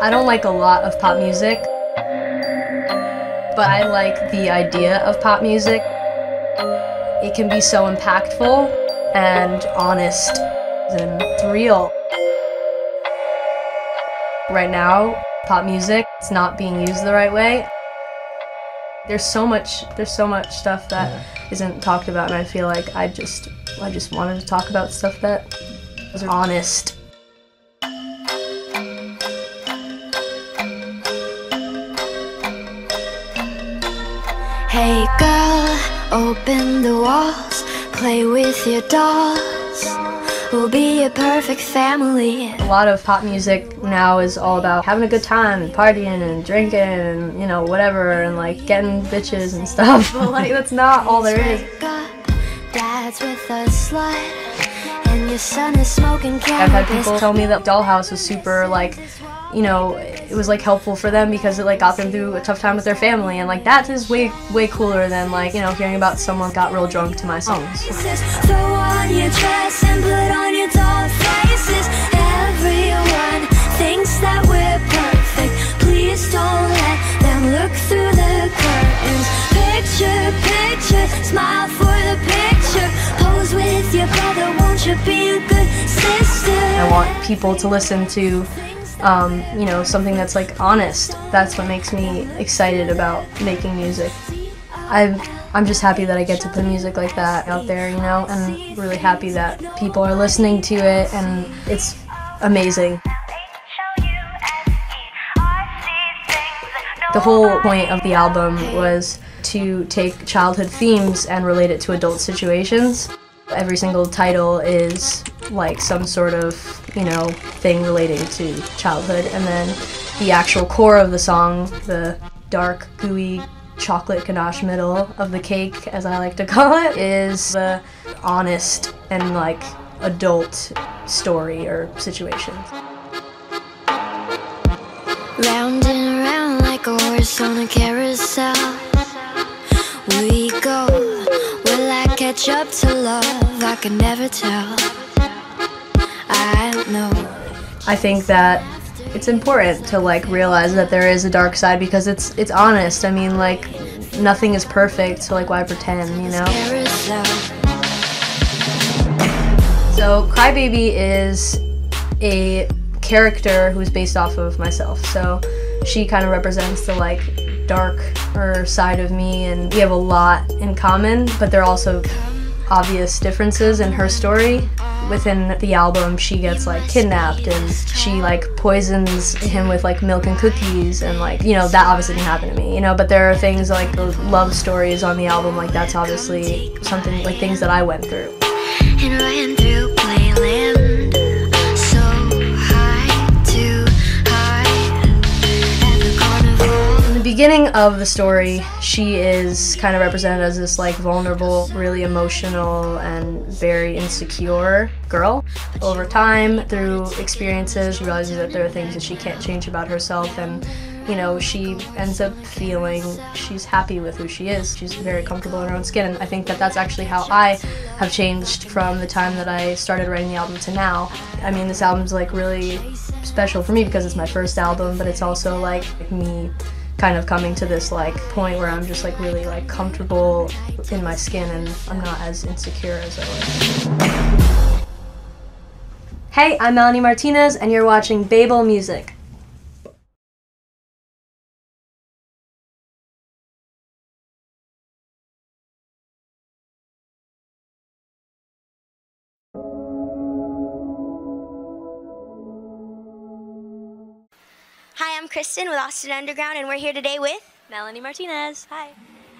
I don't like a lot of pop music, but I like the idea of pop music. It can be so impactful and honest and real. Right now, pop music is not being used the right way. There's so much stuff that isn't talked about, and I feel like I just wanted to talk about stuff that was honest. Hey girl, open the walls, play with your dolls. We'll be a perfect family. A lot of pop music now is all about having a good time and partying and drinking and, you know, whatever, and like getting bitches and stuff. But like, that's not all there is. Dad's with a slut, and your son is smoking cannabis. I've had people tell me that Dollhouse was super, like, you know, it was like helpful for them because it like got them through a tough time with their family, and like that is way cooler than like, you know, hearing about someone got real drunk to my songs. Throw on your dress and put on your doll faces. Everyone thinks that we're perfect. Please don't let them look through the curtains. Picture, smile for the picture. Pose with your brother, won't you be a good sister? I want people to listen to you know, something that's like honest. That's what makes me excited about making music. I'm just happy that I get to put music like that out there, you know, and really happy that people are listening to it, and it's amazing. The whole point of the album was to take childhood themes and relate it to adult situations. Every single title is like some sort of, you know, thing relating to childhood, and then the actual core of the song, the dark, gooey chocolate ganache middle of the cake, as I like to call it, is the honest and like adult story or situation. Round and round like a horse on a carousel we go. Will I catch up to love? I can never tell. I know. I think that it's important to like realize that there is a dark side because it's honest. I mean, like, nothing is perfect, so like why pretend, you know? So Crybaby is a character who's based off of myself. So she kind of represents the like darker side of me, and we have a lot in common, but there are also obvious differences in her story. Within the album, she gets like kidnapped, and she like poisons him with like milk and cookies, and like, you know, that obviously didn't happen to me, you know, but there are things like the love stories on the album, like that's obviously something, like things that I went through. And ran through Playland, so high, too high, at the carnival. In the beginning of the story, she is kind of represented as this like vulnerable, really emotional, and very insecure girl. Over time, through experiences, she realizes that there are things that she can't change about herself, and you know, she ends up feeling she's happy with who she is. She's very comfortable in her own skin, and I think that that's actually how I have changed from the time that I started writing the album to now. I mean, this album's like really special for me because it's my first album, but it's also like me kind of coming to this like point where I'm just like really like comfortable in my skin, and I'm not as insecure as I was. Hey, I'm Melanie Martinez, and you're watching Babel Music. Hi, I'm Kristen with Austin Underground, and we're here today with Melanie Martinez. Hi.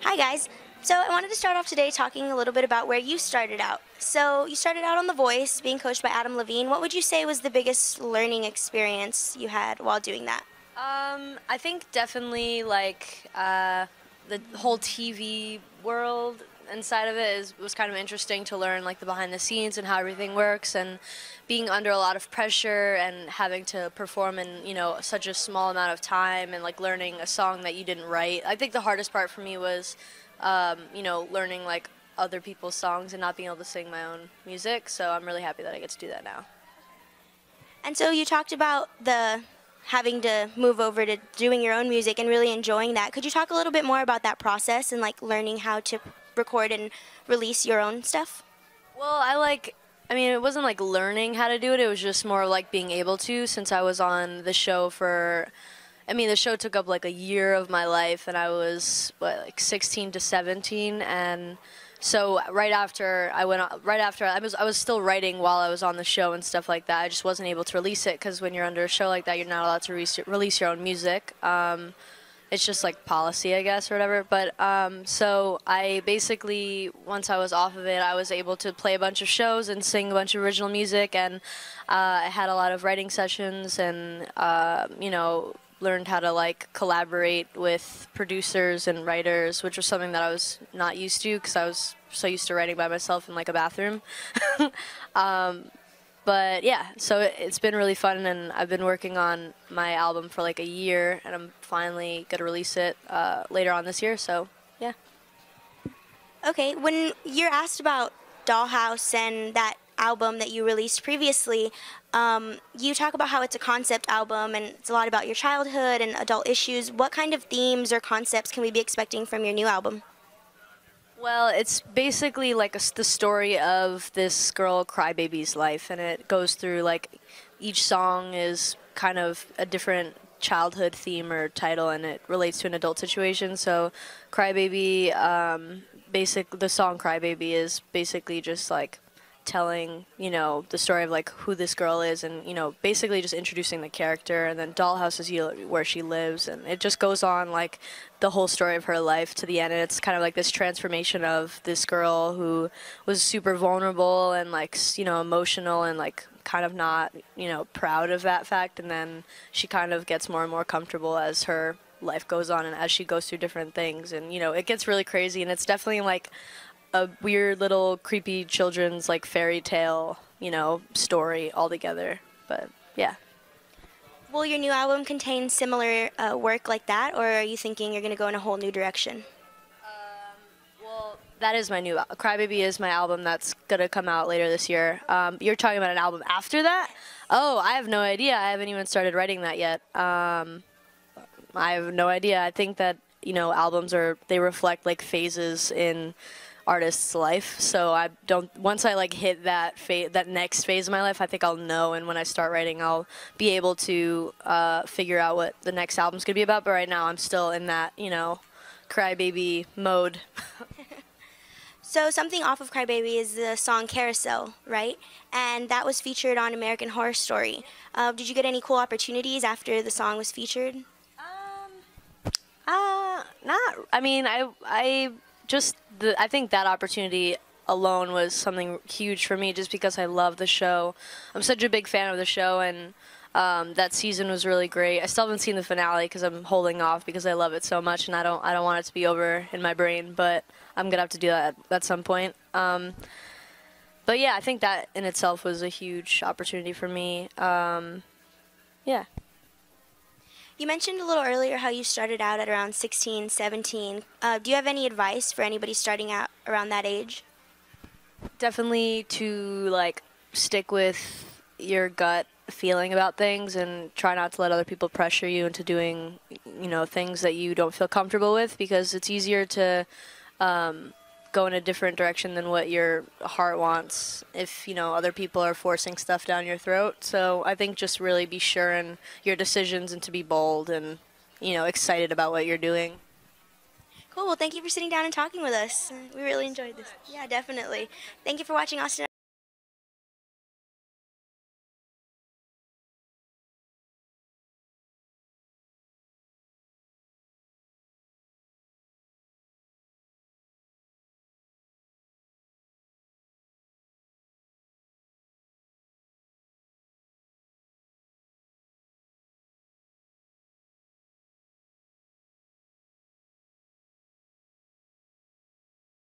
Hi guys. So I wanted to start off today talking a little bit about where you started out. So you started out on The Voice, being coached by Adam Levine. What would you say was the biggest learning experience you had while doing that? I think definitely like the whole TV world inside of it was kind of interesting to learn, like the behind the scenes and how everything works, and being under a lot of pressure and having to perform in, you know, such a small amount of time, and like learning a song that you didn't write. I think the hardest part for me was you know, learning like other people's songs and not being able to sing my own music, so I'm really happy that I get to do that now. And so you talked about the having to move over to doing your own music and really enjoying that. Could you talk a little bit more about that process and like learning how to record and release your own stuff? Well, I mean, it wasn't like learning how to do it. It was just more like being able to, since I was on the show the show took up like a year of my life, and I was, like 16 to 17. And so right after I was still writing while I was on the show and stuff like that. I just wasn't able to release it because when you're under a show like that, you're not allowed to release your own music. It's just like policy, I guess, or whatever. But so I basically, once I was off of it, I was able to play a bunch of shows and sing a bunch of original music, and I had a lot of writing sessions, and learned how to like collaborate with producers and writers, which was something that I was not used to because I was so used to writing by myself in like a bathroom. But yeah, so it's been really fun, and I've been working on my album for like a year, and I'm finally going to release it later on this year, so yeah. Okay, when you're asked about Dollhouse and that album that you released previously, you talk about how it's a concept album and it's a lot about your childhood and adult issues. What kind of themes or concepts can we be expecting from your new album? Well, it's basically like the story of this girl Crybaby's life, and it goes through like each song is kind of a different childhood theme or title, and it relates to an adult situation. So Crybaby, the song Crybaby is basically just like telling, the story of like who this girl is, and basically just introducing the character. And then Dollhouse is where she lives, and it just goes on like the whole story of her life to the end. And it's kind of like this transformation of this girl who was super vulnerable and like emotional and like kind of not proud of that fact, and then she kind of gets more and more comfortable as her life goes on and as she goes through different things. And it gets really crazy, and it's definitely like a weird little creepy children's like fairy tale, story altogether. But yeah. Will your new album contain similar work like that, or are you thinking you're going to go in a whole new direction? Well, that is my new Crybaby is my album that's going to come out later this year. You're talking about an album after that? Oh, I have no idea. I haven't even started writing that yet. I have no idea. I think that, albums they reflect like phases in artist's life, so once I like hit that next phase of my life, I think I'll know, and when I start writing, I'll be able to figure out what the next album's gonna be about. But right now I'm still in that Crybaby mode. So something off of Crybaby is the song Carousel, right? And that was featured on American Horror Story. Did you get any cool opportunities after the song was featured? I think that opportunity alone was something huge for me, just because I love the show. I'm such a big fan of the show, and that season was really great. I still haven't seen the finale because I'm holding off because I love it so much, and I don't want it to be over in my brain, but I'm gonna have to do that at some point. But yeah, I think that in itself was a huge opportunity for me. Yeah. You mentioned a little earlier how you started out at around 16, 17. Do you have any advice for anybody starting out around that age? Definitely to like stick with your gut feeling about things, and try not to let other people pressure you into doing, things that you don't feel comfortable with, because it's easier to go in a different direction than what your heart wants if other people are forcing stuff down your throat. So I think just really be sure in your decisions, and to be bold and excited about what you're doing. Cool. Well, thank you for sitting down and talking with us. We really enjoyed this. Yeah, definitely. Thank you for watching Austin